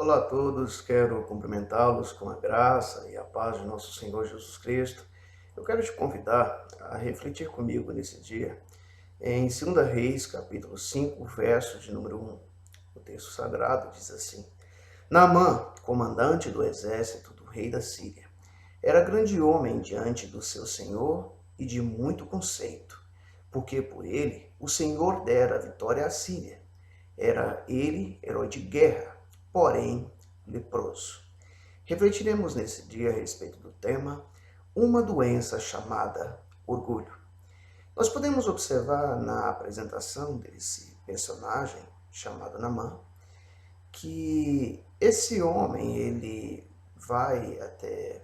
Olá a todos, quero cumprimentá-los com a graça e a paz de nosso Senhor Jesus Cristo. Eu quero te convidar a refletir comigo nesse dia em 2 Reis, capítulo 5, verso de número 1. O texto sagrado diz assim: Naamã, comandante do exército do rei da Síria, era grande homem diante do seu senhor e de muito conceito, porque por ele o Senhor dera vitória à Síria. Era ele herói de guerra, porém leproso. Refletiremos nesse dia a respeito do tema uma doença chamada orgulho. Nós podemos observar na apresentação desse personagem chamado Naamã que esse homem ele vai até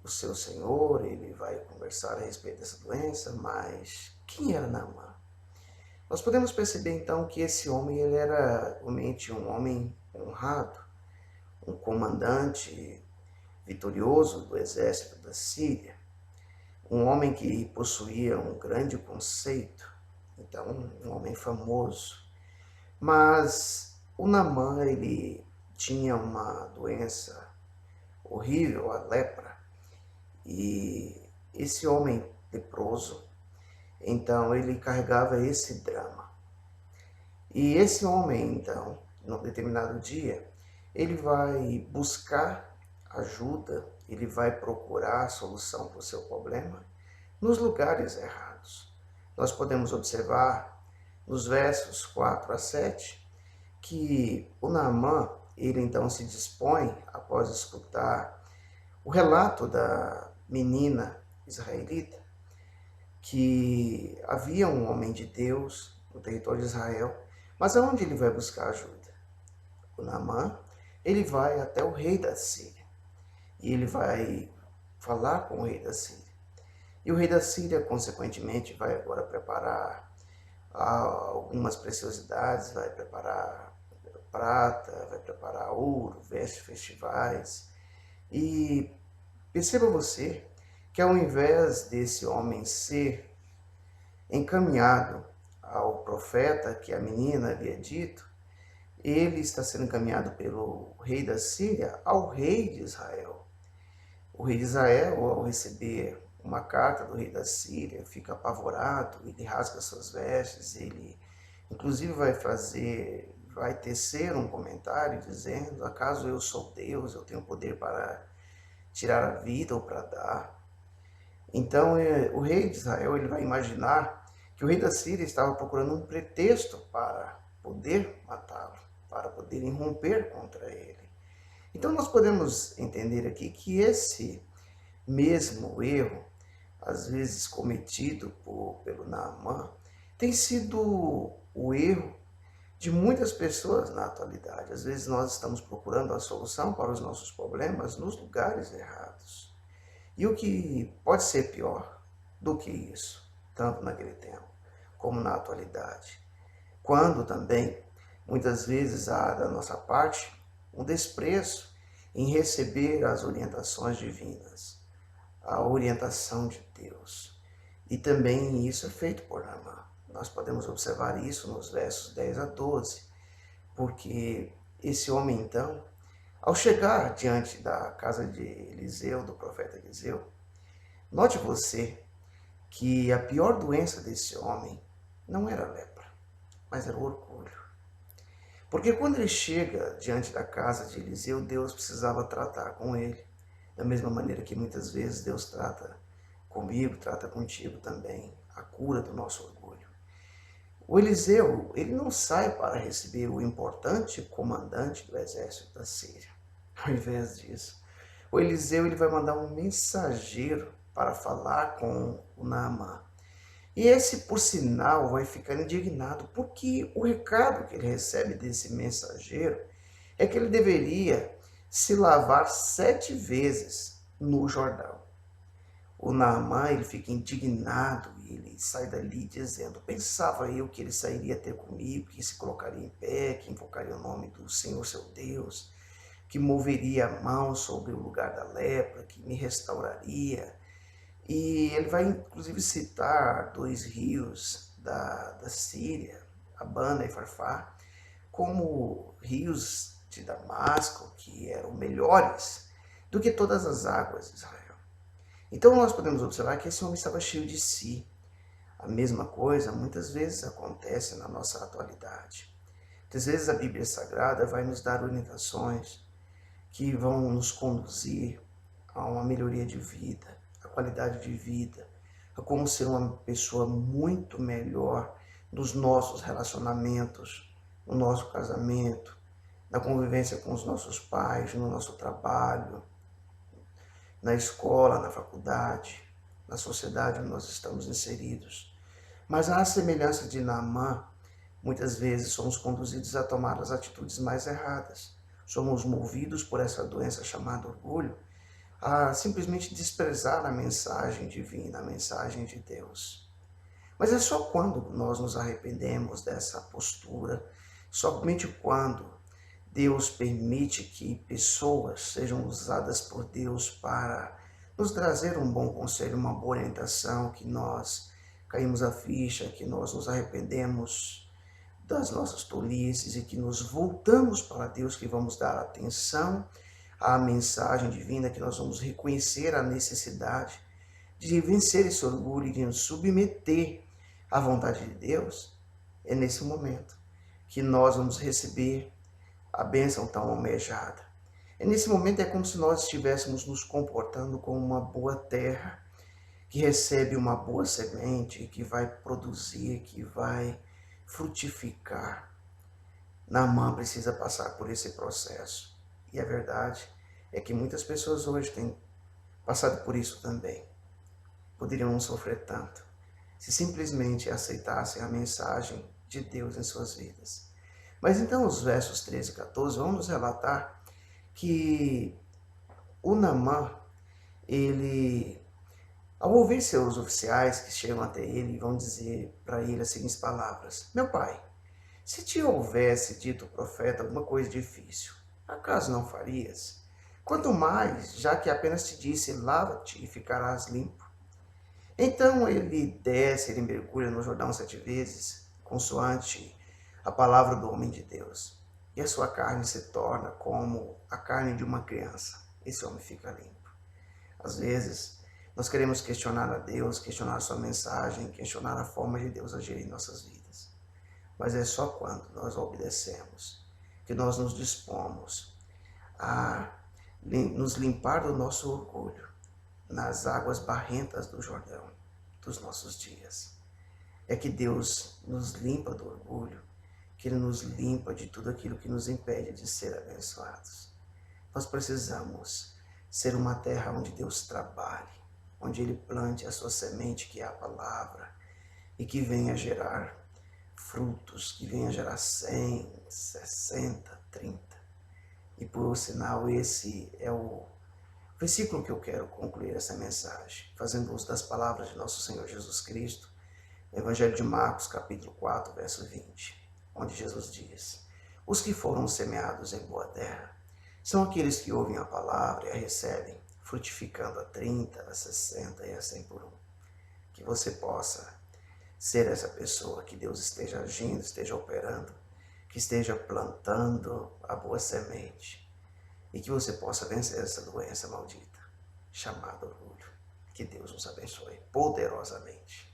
o seu senhor, ele vai conversar a respeito dessa doença, mas quem era Naamã? Nós podemos perceber então que esse homem ele era realmente um homem honrado, um comandante vitorioso do exército da Síria, um homem que possuía um grande conceito, então um homem famoso. Mas o Naamã ele tinha uma doença horrível, a lepra, e esse homem leproso, então ele carregava esse drama. E esse homem, então, num determinado dia, ele vai buscar ajuda, ele vai procurar a solução para o seu problema nos lugares errados. Nós podemos observar nos versos 4 a 7 que o Naamã, ele então se dispõe, após escutar o relato da menina israelita, que havia um homem de Deus no território de Israel, mas aonde ele vai buscar ajuda? O Naamã, ele vai até o rei da Síria e ele vai falar com o rei da Síria. E o rei da Síria, consequentemente, vai agora preparar algumas preciosidades, vai preparar prata, vai preparar ouro, vestes festivais. E perceba você que ao invés desse homem ser encaminhado ao profeta que a menina havia dito, ele está sendo encaminhado pelo rei da Síria ao rei de Israel. O rei de Israel, ao receber uma carta do rei da Síria, fica apavorado, ele rasga suas vestes, ele inclusive vai tecer um comentário dizendo: acaso eu sou Deus, eu tenho poder para tirar a vida ou para dar? Então o rei de Israel ele vai imaginar que o rei da Síria estava procurando um pretexto para poder matá-lo, para poder irromper contra ele. Então nós podemos entender aqui que esse mesmo erro, às vezes cometido pelo Naamã, tem sido o erro de muitas pessoas na atualidade. Às vezes nós estamos procurando a solução para os nossos problemas nos lugares errados. E o que pode ser pior do que isso, tanto naquele tempo como na atualidade, quando também, muitas vezes, há da nossa parte um desprezo em receber as orientações divinas, a orientação de Deus. E também isso é feito por Naamã. Nós podemos observar isso nos versos 10 a 12, porque esse homem, então, ao chegar diante da casa de Eliseu, do profeta Eliseu, note você que a pior doença desse homem não era a lepra, mas era o orgulho. Porque quando ele chega diante da casa de Eliseu, Deus precisava tratar com ele, da mesma maneira que muitas vezes Deus trata comigo, trata contigo também, a cura do nosso orgulho. O Eliseu, ele não sai para receber o importante comandante do exército da Síria. Ao invés disso, o Eliseu ele vai mandar um mensageiro para falar com o Naamã. E esse, por sinal, vai ficar indignado, porque o recado que ele recebe desse mensageiro é que ele deveria se lavar 7 vezes no Jordão. O Naamã ele fica indignado e ele sai dali dizendo: pensava eu que ele sairia ter comigo, que se colocaria em pé, que invocaria o nome do Senhor seu Deus, que moveria a mão sobre o lugar da lepra, que me restauraria. E ele vai inclusive citar 2 rios da Síria, Abana e Farfar, como rios de Damasco, que eram melhores do que todas as águas de Israel. Então nós podemos observar que esse homem estava cheio de si. A mesma coisa muitas vezes acontece na nossa atualidade. Muitas vezes a Bíblia Sagrada vai nos dar orientações que vão nos conduzir a uma melhoria de vida, a qualidade de vida, a como ser uma pessoa muito melhor nos nossos relacionamentos, no nosso casamento, na convivência com os nossos pais, no nosso trabalho, na escola, na faculdade, na sociedade onde nós estamos inseridos. Mas à semelhança de Naamã, muitas vezes somos conduzidos a tomar as atitudes mais erradas. Somos movidos por essa doença chamada orgulho a simplesmente desprezar a mensagem divina, a mensagem de Deus. Mas é só quando nós nos arrependemos dessa postura, somente quando Deus permite que pessoas sejam usadas por Deus para nos trazer um bom conselho, uma boa orientação, que nós caímos a ficha, que nós nos arrependemos das nossas tolices e que nos voltamos para Deus, que vamos dar atenção à mensagem divina, que nós vamos reconhecer a necessidade de vencer esse orgulho e de nos submeter à vontade de Deus. É nesse momento que nós vamos receber a bênção tão almejada. E nesse momento é como se nós estivéssemos nos comportando como uma boa terra, que recebe uma boa semente, que vai produzir, que vai frutificar. Naamã precisa passar por esse processo. E a verdade é que muitas pessoas hoje têm passado por isso também. Poderiam não sofrer tanto se simplesmente aceitassem a mensagem de Deus em suas vidas. Mas então os versos 13 e 14 vão nos relatar que o Naamã, ele, ao ouvir seus oficiais que chegam até ele, vão dizer para ele as seguintes palavras: meu pai, se te houvesse dito o profeta alguma coisa difícil, acaso não farias? Quanto mais, já que apenas te disse, lava-te e ficarás limpo. Então ele desce, ele mergulha no Jordão 7 vezes, consoante a palavra do homem de Deus. E a sua carne se torna como a carne de uma criança. Esse homem fica limpo. Às vezes, nós queremos questionar a Deus, questionar a sua mensagem, questionar a forma de Deus agir em nossas vidas. Mas é só quando nós obedecemos que nós nos dispomos a nos limpar do nosso orgulho nas águas barrentas do Jordão dos nossos dias. É que Deus nos limpa do orgulho, que Ele nos limpa de tudo aquilo que nos impede de ser abençoados. Nós precisamos ser uma terra onde Deus trabalhe, onde Ele plante a sua semente, que é a palavra, e que venha gerar frutos, que venha gerar 100, 60, 30. E por sinal, esse é o versículo que eu quero concluir essa mensagem, fazendo uso das palavras de nosso Senhor Jesus Cristo, no Evangelho de Marcos, capítulo 4, verso 20, onde Jesus diz: os que foram semeados em boa terra são aqueles que ouvem a palavra e a recebem, frutificando a 30, a 60 e a 100 por um. Que você possa ser essa pessoa, que Deus esteja agindo, esteja operando, que esteja plantando a boa semente e que você possa vencer essa doença maldita chamada orgulho. Que Deus nos abençoe poderosamente.